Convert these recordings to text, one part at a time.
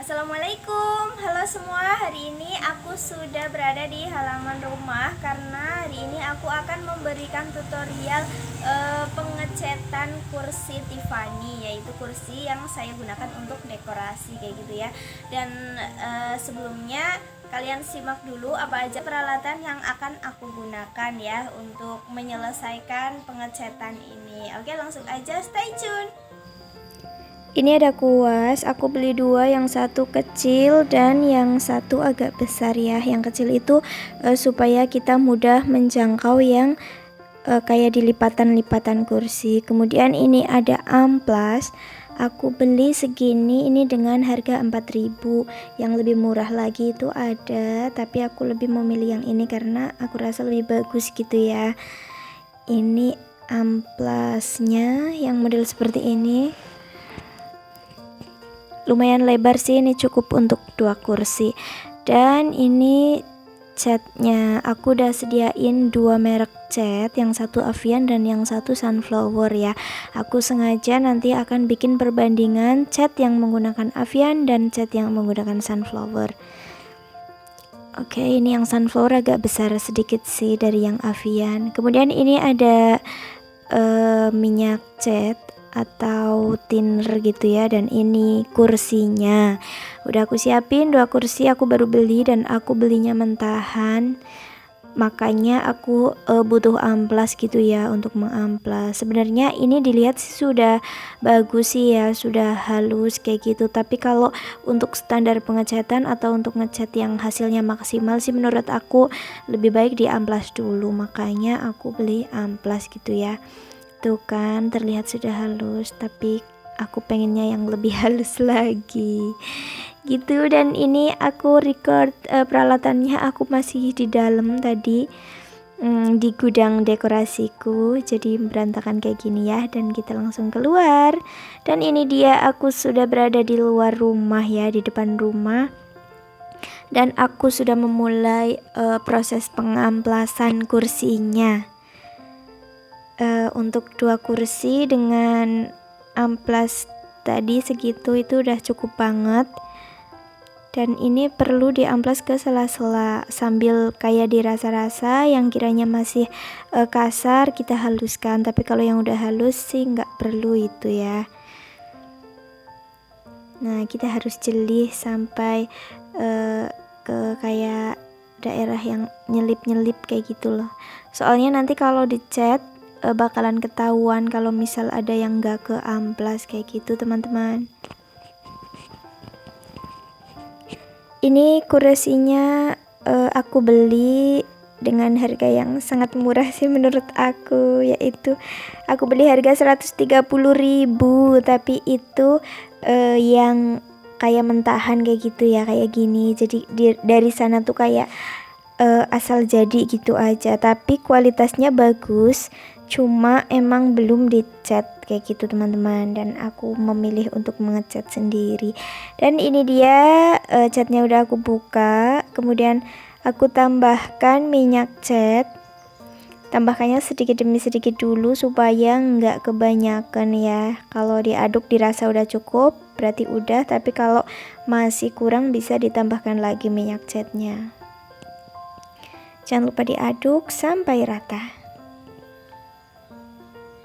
Assalamualaikum, halo semua. Hari ini aku sudah berada di halaman rumah karena hari ini aku akan memberikan tutorial pengecetan kursi Tiffany, yaitu kursi yang saya gunakan untuk dekorasi kayak gitu ya. Dan sebelumnya kalian simak dulu apa aja peralatan yang akan aku gunakan ya untuk menyelesaikan pengecetan ini. Oke, langsung aja stay tune. Ini ada kuas, aku beli dua, yang satu kecil dan yang satu agak besar ya. Yang kecil itu supaya kita mudah menjangkau yang kayak di lipatan-lipatan kursi. Kemudian ini ada amplas, aku beli segini ini dengan harga 4.000. Yang lebih murah lagi itu ada, tapi aku lebih memilih yang ini karena aku rasa lebih bagus gitu ya. Ini amplasnya yang model seperti ini. Lumayan lebar sih, ini cukup untuk 2 kursi. Dan ini catnya, aku udah sediain 2 merek cat, yang satu Avian dan yang satu Sunflower ya. Aku sengaja nanti akan bikin perbandingan cat yang menggunakan Avian dan cat yang menggunakan Sunflower. Oke, ini yang Sunflower agak besar sedikit sih dari yang Avian. Kemudian ini ada minyak cat atau thinner gitu ya, dan ini kursinya udah aku siapin 2 kursi, aku baru beli dan aku belinya mentahan, makanya aku butuh amplas gitu ya untuk mengamplas. Sebenarnya ini dilihat sih sudah bagus sih ya, sudah halus kayak gitu, tapi kalau untuk standar pengecatan atau untuk ngecat yang hasilnya maksimal sih menurut aku lebih baik diamplas dulu, makanya aku beli amplas gitu ya. Tuh kan terlihat sudah halus, tapi aku pengennya yang lebih halus lagi gitu. Dan ini aku record peralatannya, aku masih di dalam tadi di gudang dekorasiku, jadi berantakan kayak gini ya. Dan kita langsung keluar, dan ini dia aku sudah berada di luar rumah ya, di depan rumah, dan aku sudah memulai proses pengamplasan kursinya. Untuk 2 kursi dengan amplas tadi segitu itu udah cukup banget, dan ini perlu diamplas ke sela-sela sambil kayak dirasa-rasa, yang kiranya masih kasar kita haluskan, tapi kalau yang udah halus sih nggak perlu itu ya. Nah, kita harus jeli sampai ke kayak daerah yang nyelip-nyelip kayak gitu loh, soalnya nanti kalau dicat bakalan ketahuan kalau misal ada yang gak ke amplas kayak gitu teman-teman. Ini kursinya aku beli dengan harga yang sangat murah sih menurut aku, yaitu aku beli harga 130.000, tapi itu yang kayak mentahan kayak gitu ya, kayak gini. Jadi dari sana tuh kayak asal jadi gitu aja, tapi kualitasnya bagus, cuma emang belum dicat kayak gitu teman-teman, dan aku memilih untuk mengecat sendiri. Dan ini dia catnya udah aku buka, kemudian aku tambahkan minyak cat. Tambahkannya sedikit demi sedikit dulu supaya nggak kebanyakan ya. Kalau diaduk dirasa udah cukup berarti udah, tapi kalau masih kurang bisa ditambahkan lagi minyak catnya. Jangan lupa diaduk sampai rata.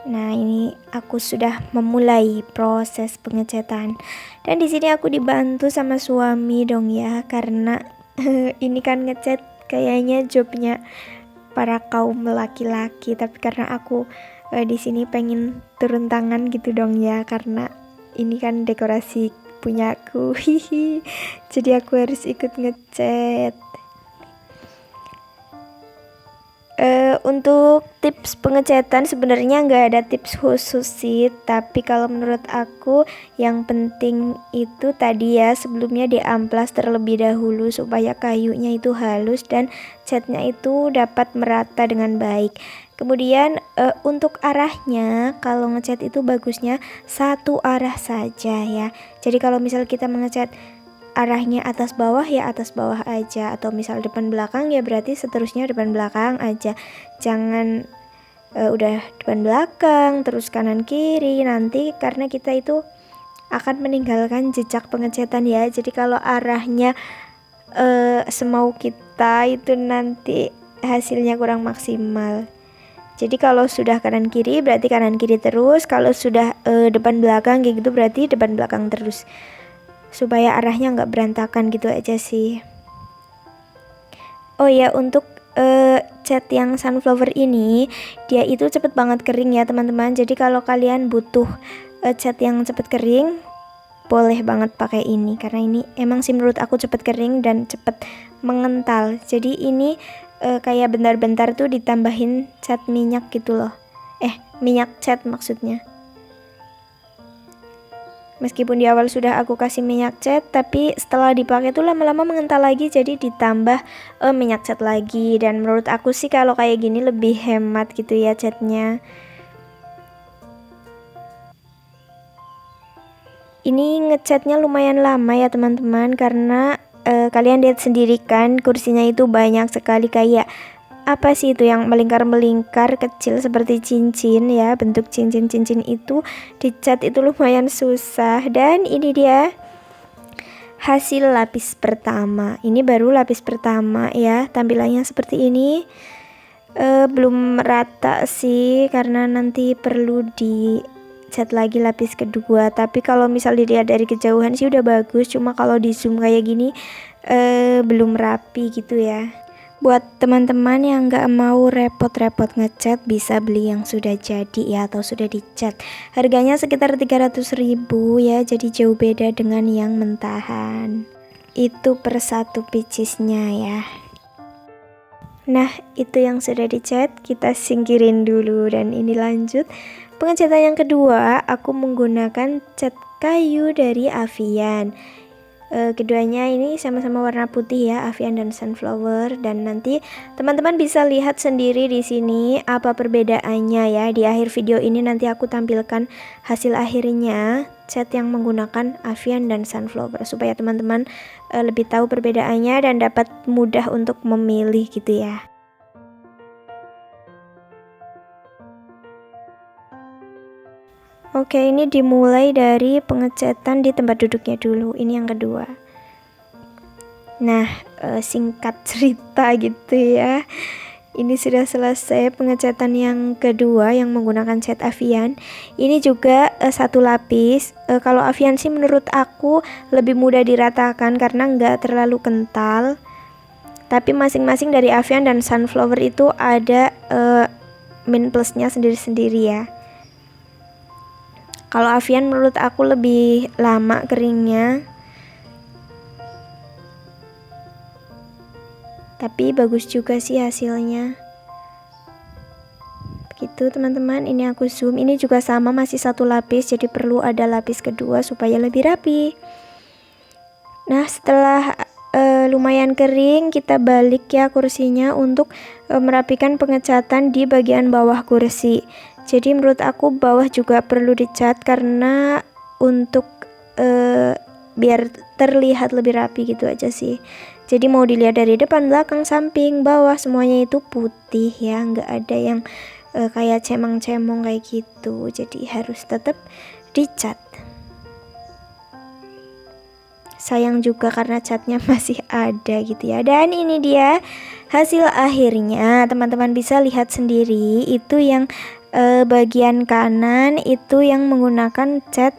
Nah, ini aku sudah memulai proses pengecatan, dan di sini aku dibantu sama suami dong ya, karena ini kan ngecat kayaknya jobnya para kaum laki-laki, tapi karena aku di sini pengen turun tangan gitu dong ya, karena ini kan dekorasi punyaku. Jadi aku harus ikut ngecat. Untuk tips pengecatan sebenarnya nggak ada tips khusus sih, tapi kalau menurut aku yang penting itu tadi ya, sebelumnya diamplas terlebih dahulu supaya kayunya itu halus dan catnya itu dapat merata dengan baik. Kemudian untuk arahnya, kalau ngecat itu bagusnya satu arah saja ya. Jadi kalau misal kita mengecat arahnya atas bawah ya atas bawah aja, atau misal depan belakang ya berarti seterusnya depan belakang aja. Jangan udah depan belakang terus kanan kiri, nanti karena kita itu akan meninggalkan jejak pengecatan ya. Jadi kalau arahnya semau kita itu nanti hasilnya kurang maksimal. Jadi kalau sudah kanan kiri berarti kanan kiri terus, kalau sudah depan belakang kayak gitu berarti depan belakang terus, supaya arahnya nggak berantakan gitu aja sih. Oh ya, untuk cat yang sunflower ini dia itu cepet banget kering ya teman-teman. Jadi kalau kalian butuh cat yang cepet kering, boleh banget pakai ini, karena ini emang sih menurut aku cepet kering dan cepet mengental. Jadi ini kayak bentar-bentar tuh ditambahin cat minyak gitu loh, minyak cat maksudnya. Meskipun di awal sudah aku kasih minyak cat, tapi setelah dipakai tuh lama-lama mengental lagi, jadi ditambah minyak cat lagi. Dan menurut aku sih kalau kayak gini lebih hemat gitu ya catnya. Ini ngecatnya lumayan lama ya teman-teman, karena kalian lihat sendiri kan kursinya itu banyak sekali, kayak apa sih itu yang melingkar-melingkar kecil seperti cincin ya, bentuk cincin-cincin itu dicat itu lumayan susah. Dan ini dia hasil lapis pertama. Ini baru lapis pertama ya, tampilannya seperti ini. Belum rata sih karena nanti perlu dicat lagi lapis kedua. Tapi kalau misal dilihat dari kejauhan sih udah bagus, cuma kalau di zoom kayak gini belum rapi gitu ya. Buat teman-teman yang nggak mau repot-repot ngecat, bisa beli yang sudah jadi ya, atau sudah dicat. Harganya sekitar 300.000 ya, jadi jauh beda dengan yang mentahan. Itu per satu pieces-nya ya. Nah, itu yang sudah dicat, kita singkirin dulu. Dan ini lanjut pengecatan yang kedua. Aku menggunakan cat kayu dari Avian. Keduanya ini sama-sama warna putih ya, Avian dan Sunflower. Dan nanti teman-teman bisa lihat sendiri di sini apa perbedaannya ya. Di akhir video ini nanti aku tampilkan hasil akhirnya cat yang menggunakan Avian dan Sunflower, supaya teman-teman lebih tahu perbedaannya dan dapat mudah untuk memilih gitu ya. Oke, ini dimulai dari pengecatan di tempat duduknya dulu. Ini yang kedua. Nah, singkat cerita gitu ya. Ini sudah selesai pengecatan yang kedua yang menggunakan cat Avian. Ini juga satu lapis. Kalau Avian sih menurut aku lebih mudah diratakan karena nggak terlalu kental. Tapi masing-masing dari Avian dan Sunflower itu ada min plusnya sendiri-sendiri ya. Kalau Avian menurut aku lebih lama keringnya, tapi bagus juga sih hasilnya. Begitu teman-teman, ini aku zoom. Ini juga sama, masih satu lapis, jadi perlu ada lapis kedua supaya lebih rapi. Nah, setelah lumayan kering, kita balik ya kursinya untuk merapikan pengecatan di bagian bawah kursi. Jadi menurut aku bawah juga perlu dicat karena untuk biar terlihat lebih rapi gitu aja sih. Jadi mau dilihat dari depan, belakang, samping, bawah semuanya itu putih ya, nggak ada yang kayak cemong-cemong kayak gitu. Jadi harus tetap dicat. Sayang juga karena catnya masih ada gitu ya. Dan ini dia hasil akhirnya, teman-teman bisa lihat sendiri. Itu yang bagian kanan itu yang menggunakan cat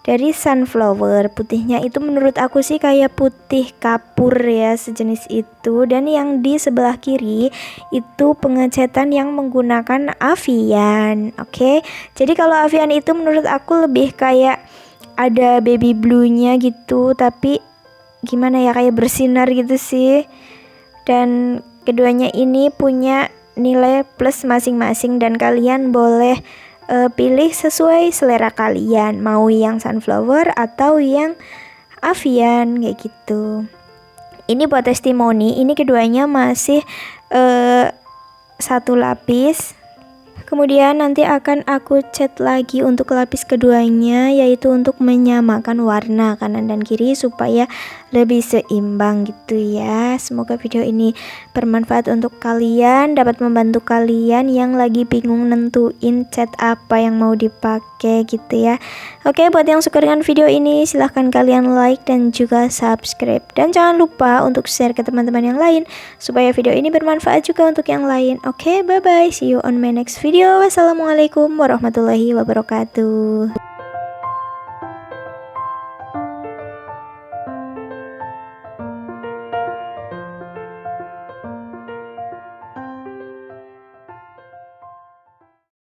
dari Sunflower. Putihnya itu menurut aku sih kayak putih kapur ya, sejenis itu. Dan yang di sebelah kiri itu pengecatan yang menggunakan Avian. Oke, jadi kalau Avian itu menurut aku lebih kayak ada baby blue-nya gitu, tapi gimana ya, kayak bersinar gitu sih. Dan keduanya ini punya nilai plus masing-masing dan kalian boleh pilih sesuai selera kalian, mau yang Sunflower atau yang Avian kayak gitu. Ini buat testimoni, ini keduanya masih satu lapis, Kemudian nanti akan aku cat lagi untuk lapis keduanya, yaitu untuk menyamakan warna kanan dan kiri supaya lebih seimbang gitu ya. Semoga video ini bermanfaat untuk kalian, dapat membantu kalian yang lagi bingung nentuin cat apa yang mau dipakai gitu ya. Oke, buat yang suka dengan video ini silahkan kalian like dan juga subscribe, dan jangan lupa untuk share ke teman-teman yang lain supaya video ini bermanfaat juga untuk yang lain. Oke, bye bye, see you on my next video. Wassalamualaikum warahmatullahi wabarakatuh.